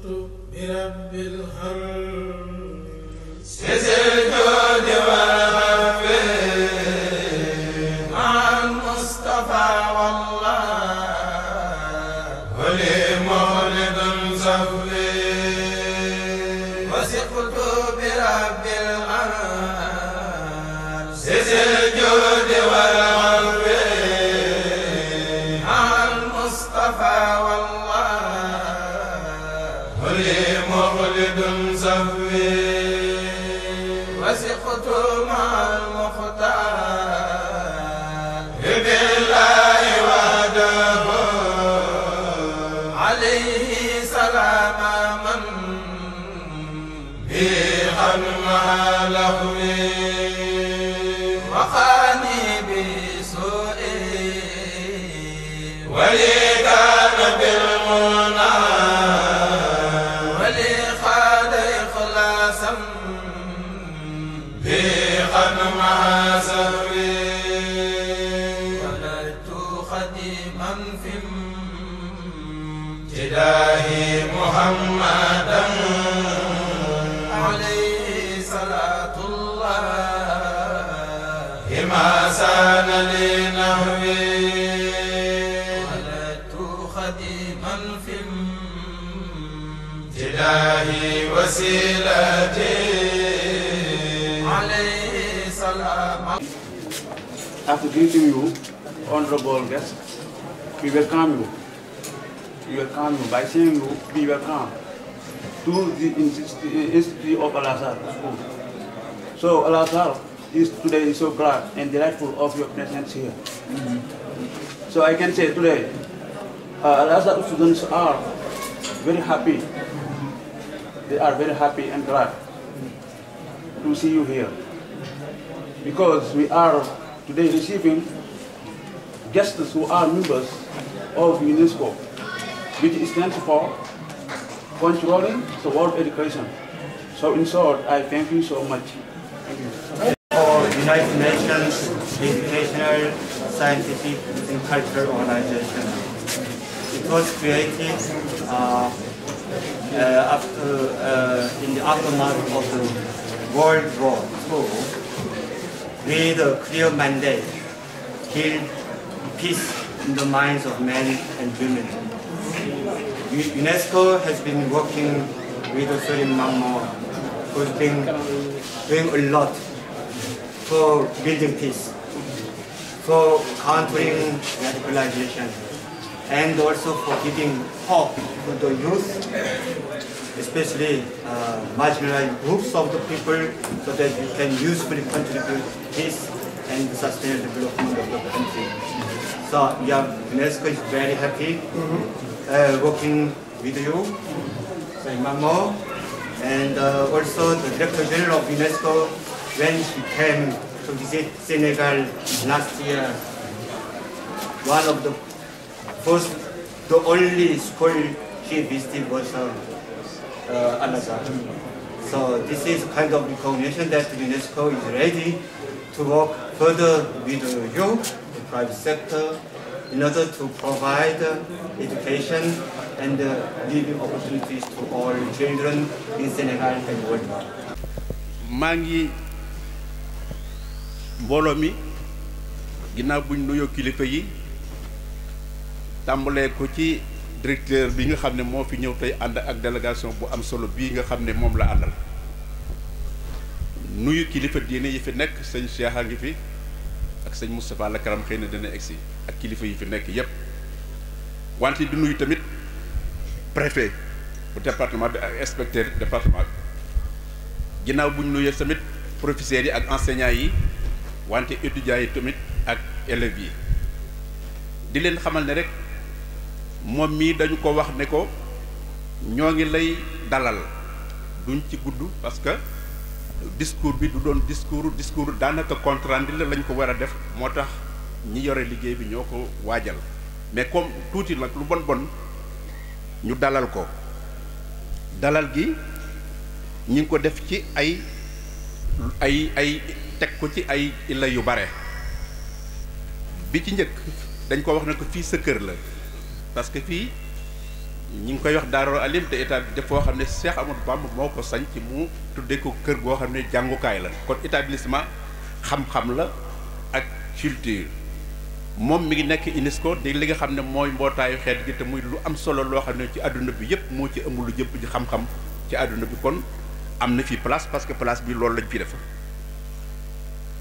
برب الهرم سزل جود والعفو مع المصطفى والله ولي مولد صفي وثقت برب الهرم سزل جود والعفو مع المصطفى والله ولي مولد صفي وثقت مع المختار بالله وحده عليه سلام من به خدمها لهوي وخاني بسوء ولي كان بالمنى ولي خاد إخلاصا مع سوي ولدت خديما في امتداه محمدا عليه صلاة الله ما سان لي نهوي ولدت خديما في امتداه وسيلتي After greeting you, honorable guests, we welcome you. We welcome you by saying you, we welcome to the Institute of Al-Azhar School. So Al-Azhar is today so glad and delightful of your presence here. So I can say today, Al-Azhar students are very happy. They are very happy and glad to see you here. Because we are today receiving guests who are members of UNESCO, which stands for Controlling the World Education. So in short, I thank you so much. Thank you. For United Nations Educational, Scientific and Cultural Organization. It was created in the aftermath of the World War II. With a clear mandate, build peace in the minds of men and women. UNESCO has been working with Surin Mammo, who's been doing a lot for building peace, for countering radicalization, and also for giving hope to the youth, especially marginalized groups of the people, so that we can usefully contribute peace and the sustainable development of the country. So yeah, UNESCO is very happy working with you, Mamo, and also the Director General of UNESCO when he came to visit Senegal last year. One of the first, the only school he visited was Al-Azhar. So this is kind of recognition that UNESCO is ready to work further with you, the private sector, in order to provide education and living opportunities to all children in Senegal and worldwide. maa ngi mbooloo mi ginnaaw buñ nuyoo kilifa yi tàmbalee ko ci directeur bi nga xam ne moo fi ñëw tey ànd ak délégation bu am solo bii nga xam ne moom la àndal nuyu kilifa diine yi fi nekk sëñ Cheikh a ngi fi ak sëñ Moustapha Lakaram xëy na dana egsi ak kilifa yi fi nekk yépp wante di nuyu tamit préfet bu département bi ak inspecteur département bi ginnaaw bu ñu nuyee tamit professeurs yi ak enseignants yi wante étudiants yi tamit ak élèves yi di leen xamal ne rek moom mii dañu ko wax ne ko ñoo ngi lay dalal duñ ci gudd parce que discours bi du doon discours daanaka compte rendu la lañ ko war a def moo tax ñi yore liggéey bi ñoo ko waajal mais comme tuuti nag lu bon ñu dalal ko dalal gi ñi ngi ko def ci ay teg ko ci ay illa yu bare bi ci njëkk dañ ko wax ne ko fii sa kër la parce que fii ñi ngi koy wax Daarul Alim te état bi def foo xam ne Cheikh Amadou Bamba moo ko sañ ci mu tuddee ko kër goo xam ne jàngukaay la kon établissement xam-xam la ak culture moom mi ngi nekk UNESCO di li nga xam ne mooy mbootaayu xeet gi te muy lu am solo loo xam ne ci àdduna bi yëpp moo ci ëmb lu jëpp ci xam-xam ci àdduna bi kon am na fi place parce que place bi loolu lañ fi def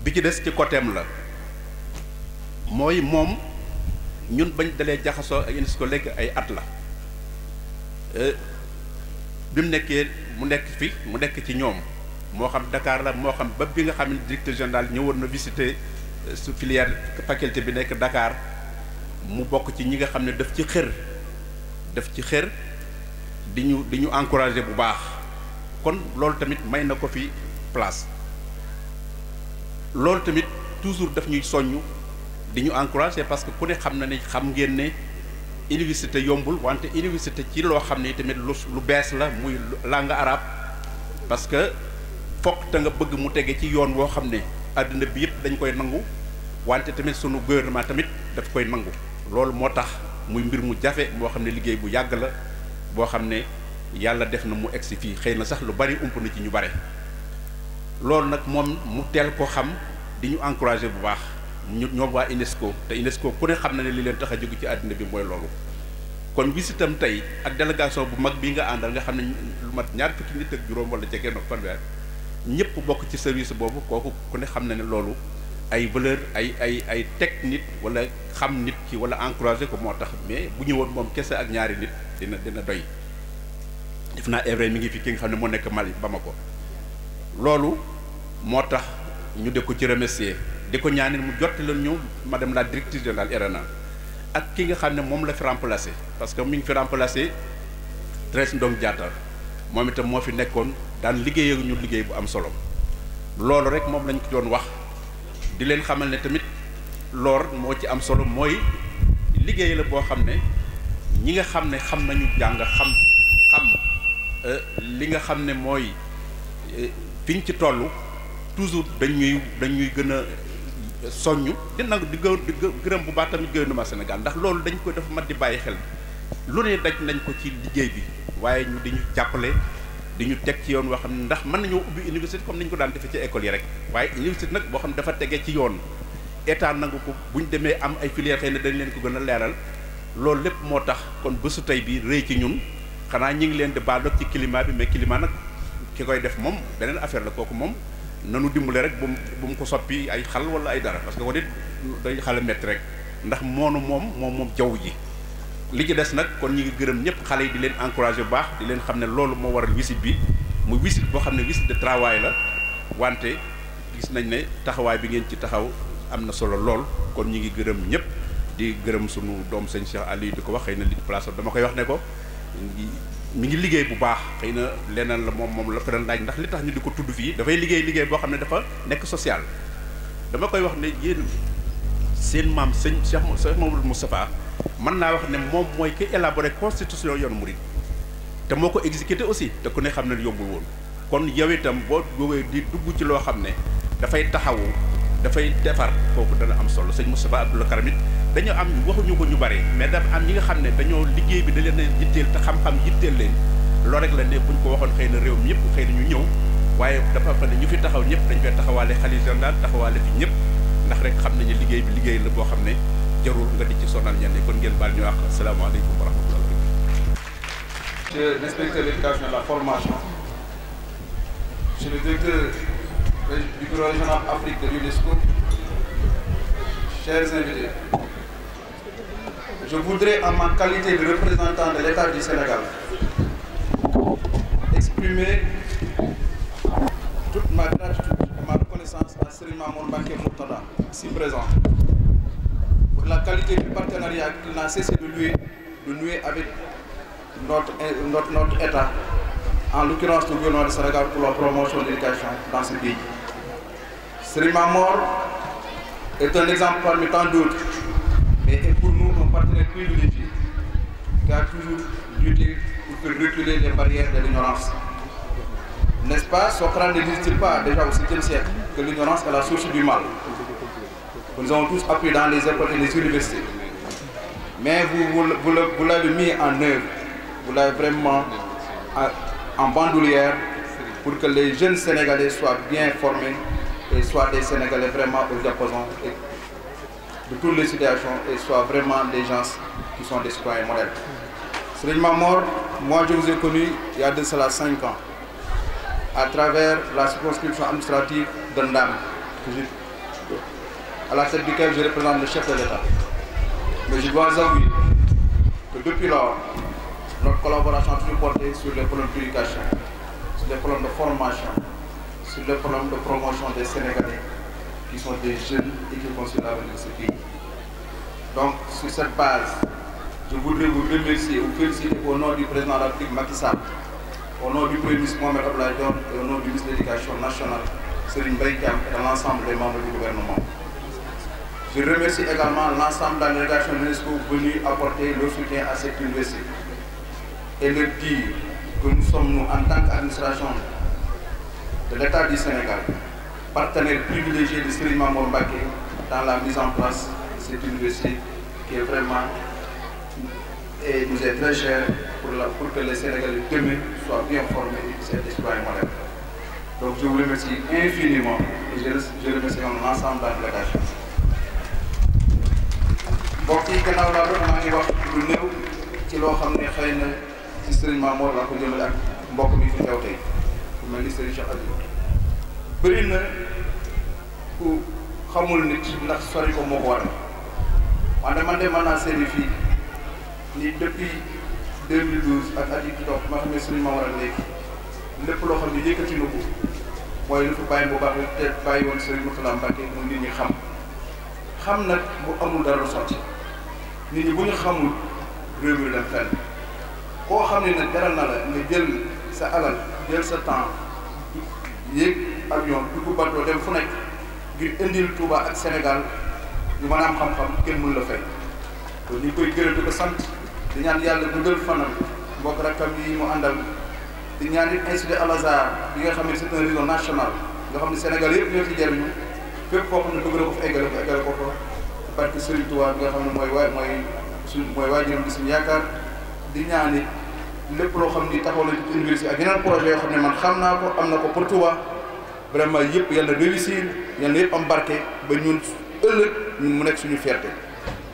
bi ci des ci côté am la mooy moom ñun bañ dalee jaxasoo ak UNESCO léegi ay at la bi mu nekkee mu nekk fi mu nekk ci ñoom moo xam Dakar la moo xam ba bi nga xam ne directeur général ñëwoon na visiter su filière faculté bi nekk Dakar mu bokk ci ñi nga xam ne daf ci xër di ñu encourager bu baax kon loolu tamit may na ko fi place loolu tamit toujours daf ñuy soññ di ñu encourager parce que ku ne xam na ne xam ngeen ne université yombul wante université ci loo xam ne tamit lu bees la muy langue arabe parce que fokk te nga bëgg mu tege ci yoon woo xam ne àdduna bi yëpp dañ koy nangu wante tamit sunu gouvernement tamit daf koy nangu loolu moo tax muy mbir mu jafe moo xam ne liggéey bu yàgg la boo xam ne yàlla def na mu egsi fii xëy na sax lu bari ump na ci ñu bare loolu nag moom mu teel ko xam di ñu encourager bu baax ñoom waa UNESCO te UNESCO ku ne xam na ne li leen tax a jóge ci àddina bi mooy loolu kon visitam tey ak délégation bu mag bii nga àndal nga xam ne lu mat ñaar fukki nit ak juróom wala jege na fanweer ñëpp bokk ci service boobu kooku ku ne xam na ne loolu ay valeur ay teg nit wala xam nit ki wala encourager ko moo tax mais bu ñëwoon moom kese ak ñaari nit dina doy def naa Evra mi ngi fi ki nga xam ne moo nekk Mali Bamako loolu moo tax ñu de ko ci remercier di ko ñaanal mu jottali ñu madame la directrice générale RNA ak ki nga xam ne moom la fi remplacer parce que mi ngi fi remplacer Thérèse Ndong Diatta moom itam moo fi nekkoon daan liggéey ak ñu liggéey bu am solo loolu rek moom lañ ko doon wax di leen xamal ne tamit loor moo ci am solo mooy liggéey la boo xam ne ñi nga xam ne xam nañu jàng xam li nga xam ne mooy fi ñu ci toll toujours dañuy gën a soññ di gërëm bu baax tamit gouvernement Sénégal ndax loolu dañ ko dafa mat di bàyyi xel lu ne daj nañ ko ci liggéey bi waaye ñu diñu jàppale di ñu teg ci yoon boo xam ne ndax mën nañoo ubbi université comme ni ñu ko daan defee ci école yi rek waaye université nag boo xam ne dafa tegee ci yoon état nangu ko bu ñu demee am ay filière xëy na dañ leen ko gën a leeral loolu lépp moo tax kon bésu tey bi rëy ci ñun xanaa ñi ngi leen di baadoog ci climat bi mais climat nag ki koy def moom beneen affaire la kooku moom nanu dimbale rek bu mu ko soppi ay xal wala ay dara parce que ko nit day xale métti rek ndax moom jaww ji li ci des nag kon ñi ngi gërëm ñëpp xale yi di leen encourager bu baax di leen xam ne loolu moo waral visite bi muy visite boo xam ne visite de travail la wante gis nañ ne taxawaay bi ngeen ci taxaw am na solo lool kon ñi ngi gërëm ñëpp di gërëm sunu doom sëñ Cheikh Aliou di ko wax xëy na li place dama koy wax ne ko mi ngi liggéey bu baax xëy na leneen la moom la fëran laaj ndax li tax ñu di ko tudd fii dafay liggéey boo xam ne dafa nekk social dama koy wax ne yéen seen maam sëñ Cheikh Mamadou Moustapha mën naa wax ne moom mooy ki élaboré constitution yoonu murid te moo ko exécuté aussi te ku ne xam ne yombul woon kon yow itam boo jógee di dugg ci loo xam ne dafay taxawu dafay defar kooku dana am solo sëñ Moustapha Abdoul Karim it dañoo am waxuñu ko ñu bare mais dafa am ñi nga xam ne dañoo liggéey bi da leen a yitteel te xam-xam yitteel leen loolu rek la ne buñ ko waxoon xëy na réew mi ñëpp xëy na ñu ñëw waaye dafa fa ne ñu fi taxaw ñëpp dañ fay taxawaale xalifa général taxawaale fi ñëpp ndax rek xam nañu liggéey bi liggéey la boo xam ne jarul nga di ci sonal ñenn kon ngeen baal ñu wax asalaamaaleykum wa rahmatulah. Monsieur l'inspecteur de l'éducation et de la formation, monsieur le directeur du bureau régional Afrique de l'UNESCO, chers invités, je voudrais en ma qualité de représentant de l'État du Sénégal exprimer toute ma gratitude et ma reconnaissance à Serigne Mamour Mbacké Mourtada, ici présent, pour la qualité du partenariat qu'il n'a cessé de nouer avec notre État, en l'occurrence le gouvernement du Sénégal pour la promotion de l'éducation dans ce pays. Serigne Mamour est un exemple parmi tant d'autres, mais est pour nous un partenaire privilégié qui a toujours lutté pour faire reculer les barrières de l'ignorance. N'est-ce pas, Socrate ne disait-il pas déjà au 7e siècle que l'ignorance est la source du mal? Nous avons tous appris dans les écoles et les universités. Mais vous l'avez mis en œuvre vous l'avez vraiment en bandoulière pour que les jeunes Sénégalais soient bien formés et soient des Sénégalais vraiment aux opposants de toutes les situations et soient vraiment des gens qui sont des citoyens modèles. Serigne Mamor, moi je vous ai connu il y a de cela 5 ans à travers la circonscription administrative de Ndam, à la tête duquel je représente le chef de l'État. Mais je dois avouer que depuis lors, notre collaboration a toujours porté sur les problèmes d'éducation, sur les problèmes de formation, sur les problèmes de promotion des Sénégalais qui sont des jeunes et qui constituent l'avenir de ce pays. Donc, sur cette base, je voudrais vous remercier, vous féliciter au nom du président de la République Macky Sall, au nom du Premier ministre Mohamed Abdoulaye Dionne et au nom du ministre de l'Éducation nationale, Serigne Mbaye Thiam, et de l'ensemble des membres du gouvernement. Je remercie également l'ensemble de la délégation de l'UNESCO venue apporter leur soutien à cette université et leur dire que nous sommes, nous, en tant qu'administration de l'État du Sénégal, partenaires privilégiés de Serigne Mamor Mbacké dans la mise en place de cette université qui est vraiment et nous est très cher pour que les Sénégalais demain soient bien formés et puissent être des citoyens modèles. Donc je vous remercie infiniment et je remercie l'ensemble de la délégation. mbokk yi gannaaw laa doon maa ngi wax lu néew ci loo xam ne xëy na ci Serigne Mamor laa ko jëmale ak mbokk mi fi teew tey ku mel ni Serigne Cheikh Aliou bëri na ku xamul nit ndax sori ko moo ko waral wante man de mën naa seeni fii ni depuis 2012 ak at yi ci topp ma xam ne Serigne Mamor ak léegi lépp loo xam ne yëkkati na ko mooy lu fi bàyyi bu baax te bàyyi woon Serigne Mourtala Mbacké mu nit ñi xam nag bu amul dara sotti nit ñi bu ñu xamul réew mi dem fenn koo xam ne nag jaral na la nga jël sa alal jël sa temps yéeg avion dugg bateau dem fu nekk ngir indil Touba ak Sénégal ñu mën a am xam-xam kenn mënu la fay kon ñu koy gërëm di ko sant di ñaan yàlla guddal fanam mbokk rakkam yi mu àndal di ñaan it institut Al Azhar bi nga xam ne c'est un réseau national nga xam ne Sénégal yëpp ñoo ci jariñu fépp koo xam ne bëgg na ko fa eggale ko fa parce que Serigne Touba bi nga xam ne mooy waajuram di suñu yaakaar di ñaan it lépp loo xam ni taxaw na ci université ak yeneen projet yoo xam ne man xam naa ko am na ko pour Touba vraiment yëpp yàlla réussir yàlla yëpp am barke ba ñun ëllëg ñun mu nekk suñu fierté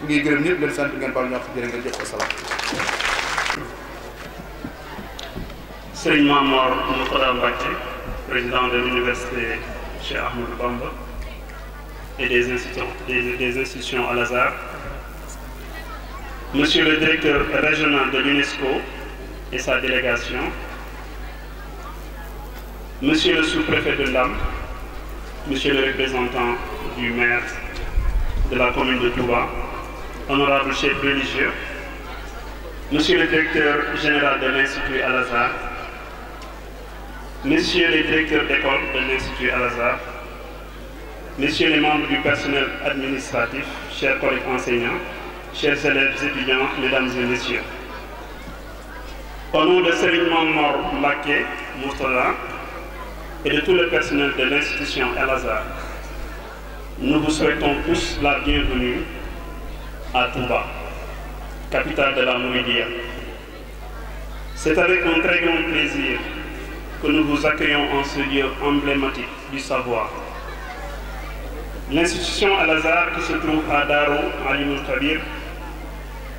ngi gërëm ñëpp leen sant ngeen baal ñoo xam jërë ngeen jëf ko salaam. Serigne Mamor Mourtada Mbacké, président de l'université Cheikh Ahmadou Bamba et des institutions Al Azhar, Monsieur le directeur régional de l'UNESCO et sa délégation, Monsieur le sous-préfet de Ndam, Monsieur le représentant du maire de la commune de Touba, honorables chefs religieux, Monsieur le directeur général de l'Institut Al Azhar, Messieurs les directeurs d'école de l'Institut Al Azhar, Messieurs les membres du personnel administratif, chers collègues enseignants, chers élèves étudiants, mesdames et messieurs. Au nom de Serigne Mamor Mbacké Mourtada et de tout le personnel de l'institution Al Azhar, nous vous souhaitons tous la bienvenue à Touba, capitale de la Mouridiyya. C'est avec un très grand plaisir que nous vous accueillons en ce lieu emblématique du savoir. L'institution Al Azhar qui se trouve à Darou Alimul Khabir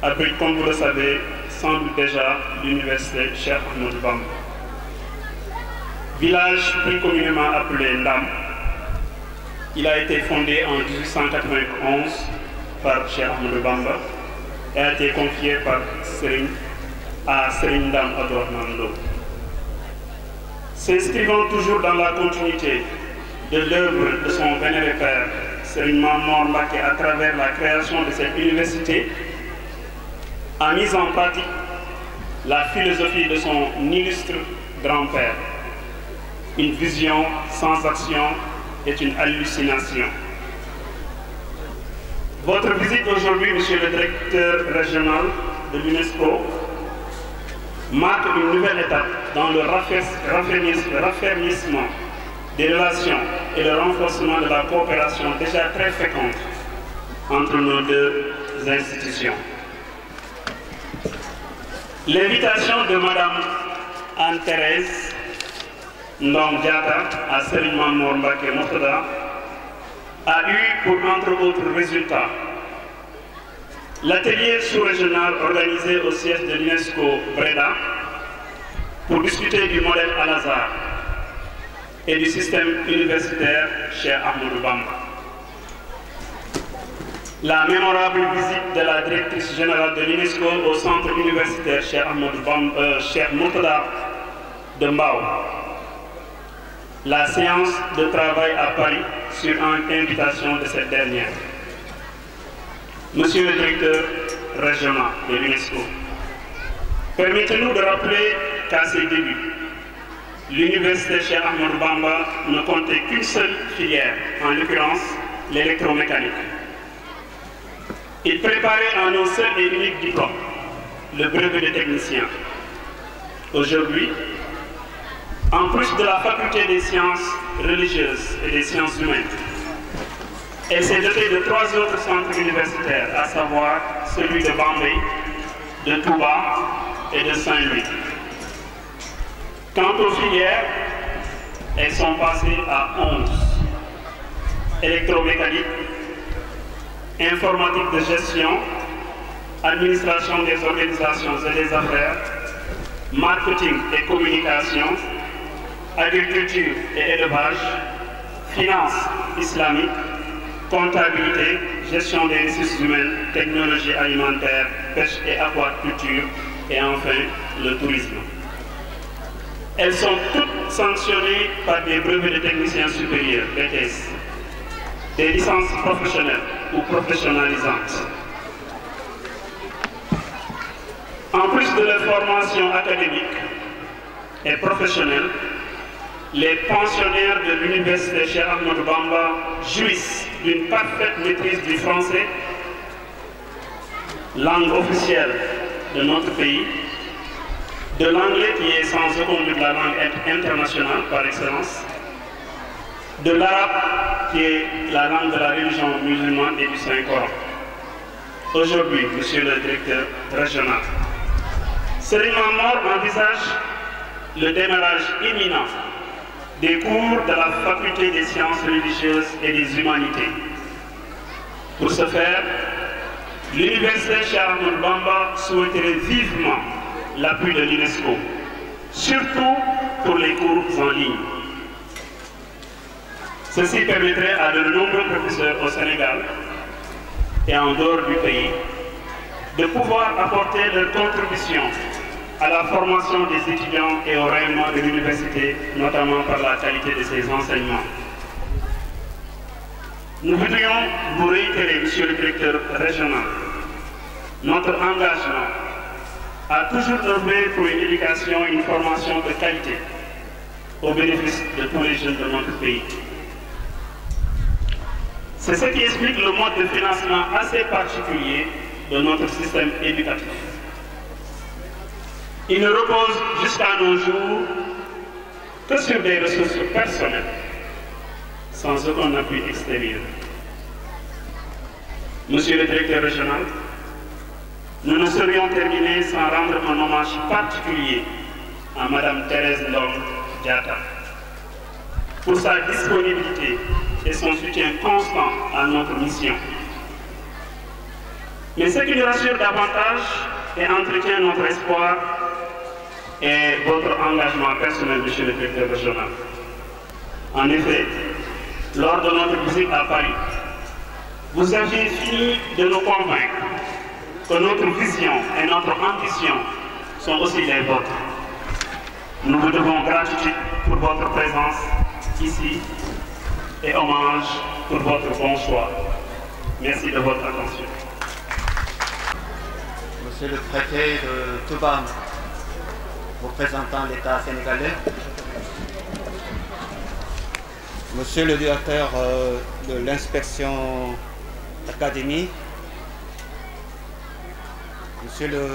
abrite, comme vous le savez, sans doute déjà l'université Cheikh Ahmadou Bamba. Village plus communément appelé Ndam, il a été fondé en 1891 par Cheikh Ahmadou Bamba et a été confié par Serigne Ndam Abdourahmane Lo. S'inscrivant toujours dans la continuité de l'œuvre de son vénéré père, Serigne Mamor Mbacké, à travers la création de cette université, a mis en pratique la philosophie de son illustre grand-père. Une vision sans action est une hallucination. Votre visite aujourd'hui, Monsieur le directeur régional de l'UNESCO, marque une nouvelle étape dans le raffermissement des relations et le renforcement de la coopération déjà très fréquente entre nos deux institutions. L'invitation de Madame Anne-Thérèse Ndong Diatta à Serigne Mame Mbacké Mourtada a eu pour entre autres résultats l'atelier sous-régional organisé au siège de l'UNESCO Breda pour discuter du modèle Al-Azhar et du système universitaire Cheikh Ahmadou Bamba. La mémorable visite de la directrice générale de l'UNESCO au centre universitaire Cheikh Mourtada de Mbao. La séance de travail à Paris sur une invitation de cette dernière. Monsieur le directeur régional de l'UNESCO, permettez-nous de rappeler qu'à ses débuts, l'université Cheikh Ahmadou Bamba ne comptait qu'une seule filière, en l'occurrence l'électromécanique. Il préparait en un seul et unique diplôme, le brevet de technicien. Aujourd'hui, en plus de la faculté des sciences religieuses et des sciences humaines, elle s'est dotée de 3 autres centres universitaires, à savoir celui de Bambey, de Touba et de Saint-Louis. Quant aux filières, elles sont passées à 11. Électromécanique, informatique de gestion, administration des organisations et des affaires, marketing et communication, agriculture et élevage, finance islamique, comptabilité, gestion des ressources humaines, technologie alimentaire, pêche et aquaculture, et enfin le tourisme. Elles sont toutes sanctionnées par des brevets de techniciens supérieurs, BTS, des licences professionnelles ou professionnalisantes. En plus de leur formation académique et professionnelle, les pensionnaires de l'université Cheikh Ahmadou Bamba jouissent d'une parfaite maîtrise du français, langue officielle de notre pays, de l'anglais qui est sans aucun doute la langue internationale par excellence, de l'arabe qui est la langue de la religion musulmane et du Saint-Coran. Aujourd'hui, monsieur le directeur régional, Serigne Mame Mor envisage le démarrage imminent des cours de la faculté des sciences religieuses et des humanités. Pour ce faire, l'université Cheikh Ahmadou Bamba souhaiterait vivement l'appui de l'UNESCO, surtout pour les cours en ligne. Ceci permettrait à de nombreux professeurs au Sénégal et en dehors du pays de pouvoir apporter leur contribution à la formation des étudiants et au rayonnement de l'université, notamment par la qualité de ses enseignements. Nous voudrions vous réitérer, monsieur le directeur régional, notre engagement à toujours œuvrer pour une éducation et une formation de qualité au bénéfice de tous les jeunes de notre pays. C'est ce qui explique le mode de financement assez particulier de notre système éducatif. Il ne repose jusqu'à nos jours que sur des ressources personnelles, sans aucun appui extérieur. Monsieur le directeur régional, nous ne saurions terminer sans rendre un hommage particulier à Madame Thérèse Ndong Diatta pour sa disponibilité et son soutien constant à notre mission. Mais ce qui nous rassure davantage et entretient notre espoir est votre engagement personnel, monsieur le directeur régional. En effet, lors de notre visite à Paris, vous aviez fini de nous convaincre que notre vision et notre ambition sont aussi les vôtres. Nous vous devons gratitude pour votre présence ici et hommage pour votre bon choix. Merci de votre attention. Monsieur le préfet de Touba, représentant l'État sénégalais, Monsieur le directeur de l'inspection d'académie, Monsieur le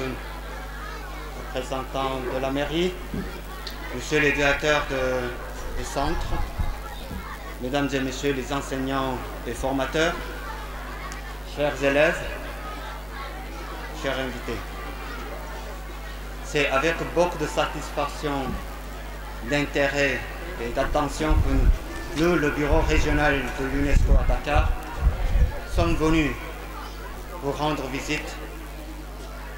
représentant de la mairie, Monsieur le directeur des centres, Mesdames et Messieurs les enseignants et formateurs, chers élèves, chers invités. c'est avec beaucoup de satisfaction, d'intérêt et d'attention que nous, le bureau régional de l'UNESCO à Dakar, sommes venus vous rendre visite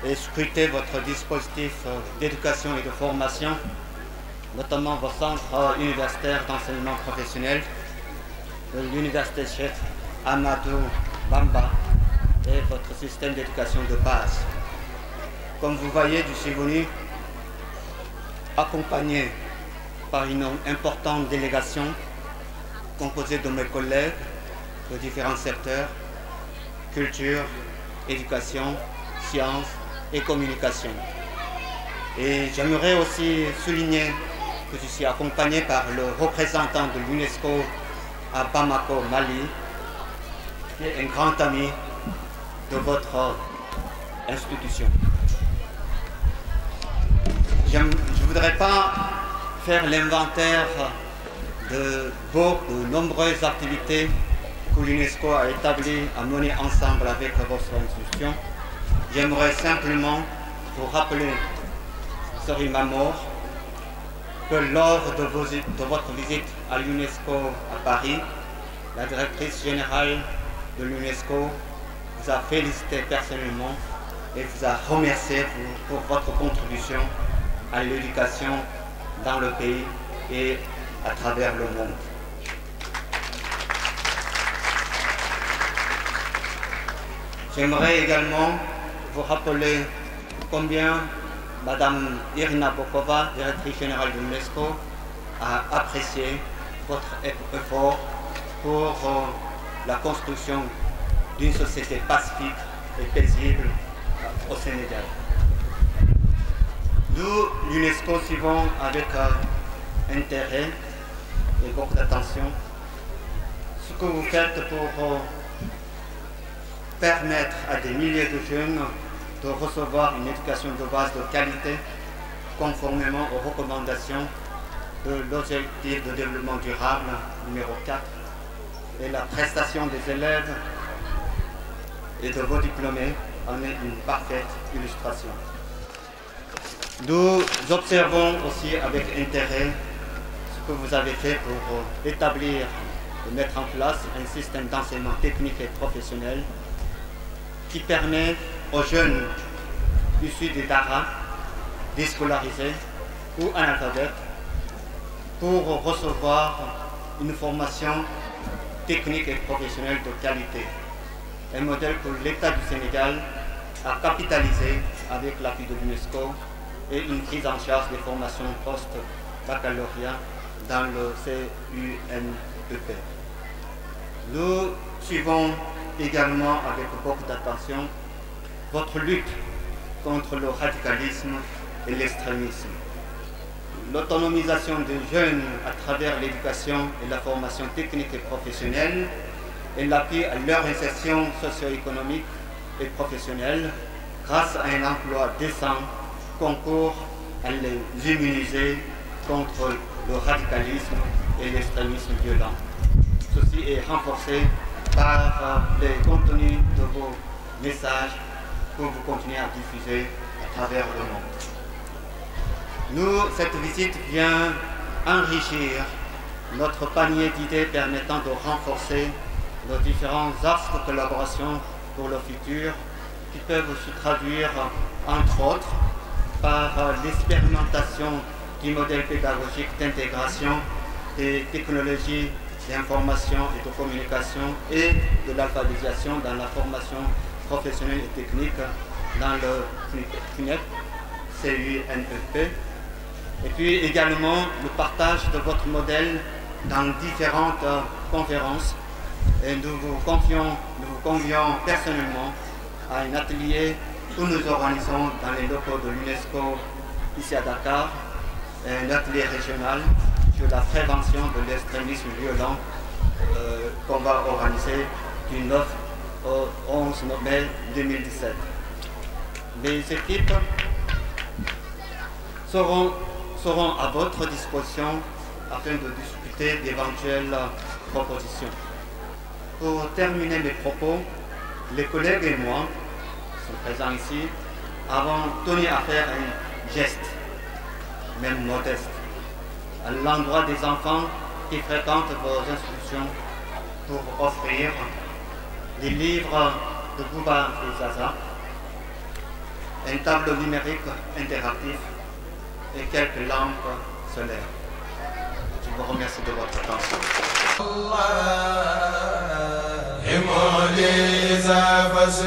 et scruter votre dispositif d'éducation et de formation, notamment vos centres universitaires d'enseignement professionnel de l'université Cheikh Ahmadou Bamba et votre système d'éducation de base. Comme vous voyez, je suis venu accompagné par une importante délégation composée de mes collègues de différents secteurs, culture, éducation, sciences et communication. Et j'aimerais aussi souligner que je suis accompagné par le représentant de l'UNESCO à Bamako, Mali, qui est un grand ami de votre institution. Je ne voudrais pas faire l'inventaire de nombreuses activités que l'UNESCO a établies à mener ensemble avec votre institution. J'aimerais simplement vous rappeler, Sorim Mamor, que lors de votre visite à l'UNESCO à Paris, la directrice générale de l'UNESCO vous a félicité personnellement et vous a remercié pour votre contribution à l'éducation dans le pays et à travers le monde. J'aimerais également vous rappeler combien Madame Irina Bokova, directrice générale de l'UNESCO, a apprécié votre effort pour la construction d'une société pacifique et paisible au Sénégal. Nous, l'UNESCO, suivons avec intérêt et beaucoup d'attention ce que vous faites pour permettre à des milliers de jeunes de recevoir une éducation de base de qualité conformément aux recommandations de l'objectif de développement durable numéro 4 et la prestation des élèves et de vos diplômés en est une parfaite illustration. Nous observons aussi avec intérêt ce que vous avez fait pour établir et mettre en place un système d'enseignement technique et professionnel qui permet aux jeunes issus des Dara, déscolarisés ou analphabètes, pour recevoir une formation technique et professionnelle de qualité. Un modèle que l'État du Sénégal a capitalisé avec l'appui de l'UNESCO et une prise en charge des formations post-baccalauréat dans le CUNEP. Nous suivons également avec beaucoup d'attention votre lutte contre le radicalisme et l'extrémisme. L'autonomisation des jeunes à travers l'éducation et la formation technique et professionnelle et l'appui à leur insertion socio-économique et professionnelle grâce à un emploi décent concourt à les immuniser contre le radicalisme et l'extrémisme violent. Ceci est renforcé par les contenus de vos messages que vous continuez à diffuser à travers le monde. Cette visite vient enrichir notre panier d'idées permettant de renforcer nos différents axes de collaboration pour le futur qui peuvent se traduire, entre autres, par l'expérimentation du modèle pédagogique d'intégration des technologies d'information et de communication et de l'alphabétisation dans la formation professionnelle et technique dans le CUNEP, CUNEP, et puis également le partage de votre modèle dans différentes conférences. Et nous vous convions personnellement à un atelier que nous organisons dans les locaux de l'UNESCO ici à Dakar, un atelier régional sur la prévention de l'extrémisme violent qu'on va organiser du 9 au 11 mai 2017. Les équipes seront à votre disposition afin de discuter d'éventuelles propositions. Pour terminer mes propos, les collègues et moi, qui sont présents ici, avons tenu à faire geste, même modeste, à l'endroit des enfants qui fréquentent vos institutions pour offrir des livres de Bouba et Zaza, un tableau numérique interactif et quelques lampes solaires. Je vous remercie de votre attention. was